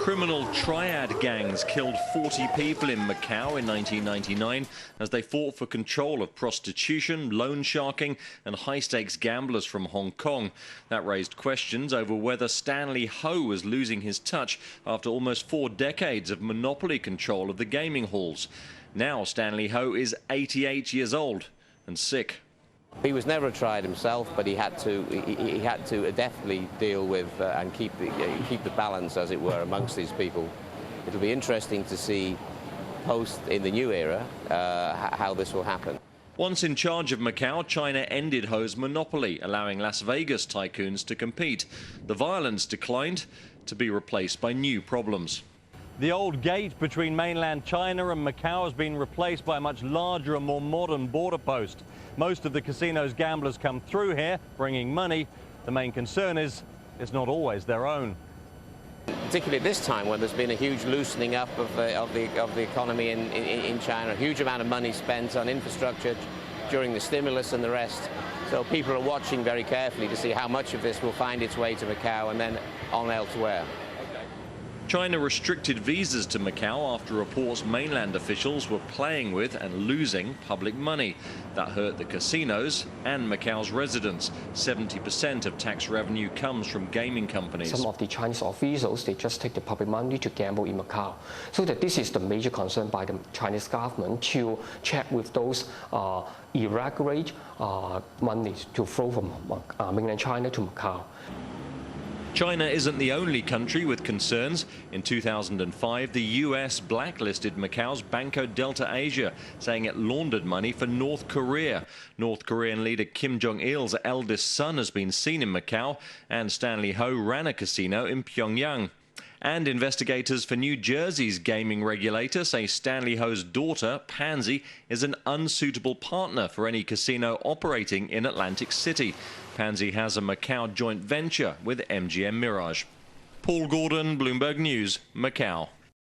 Criminal triad gangs killed 40 people in Macau in 1999 as they fought for control of prostitution, loan sharking and high-stakes gamblers from Hong Kong. That raised questions over whether Stanley Ho was losing his touch after almost 4 decades of monopoly control of the gaming halls. Now Stanley Ho is 88 years old and sick. He was never tried himself, but he had to definitely deal with and keep the balance, as it were, amongst these people. It'll be interesting to see post in the new era how this will happen. Once in charge of Macau, China ended Ho's monopoly, allowing Las Vegas tycoons to compete. The violence declined to be replaced by new problems. The old gate between mainland China and Macau has been replaced by a much larger and more modern border post. Most of the casino's gamblers come through here, bringing money. The main concern is it's not always their own. Particularly at this time when there's been a huge loosening up of the economy in China, a huge amount of money spent on infrastructure during the stimulus and the rest. So people are watching very carefully to see how much of this will find its way to Macau and then on elsewhere. China restricted visas to Macau after reports mainland officials were playing with and losing public money. That hurt the casinos and Macau's residents. 70% of tax revenue comes from gaming companies. Some of the Chinese officials, they just take the public money to gamble in Macau. So that this is the major concern by the Chinese government to check with those irregular money to flow from mainland China to Macau. China isn't the only country with concerns. In 2005, the US blacklisted Macau's Banco Delta Asia, saying it laundered money for North Korea. North Korean leader Kim Jong-il's eldest son has been seen in Macau, and Stanley Ho ran a casino in Pyongyang. And investigators for New Jersey's gaming regulator say Stanley Ho's daughter, Pansy, is an unsuitable partner for any casino operating in Atlantic City. Pansy has a Macau joint venture with MGM Mirage. Paul Gordon, Bloomberg News, Macau.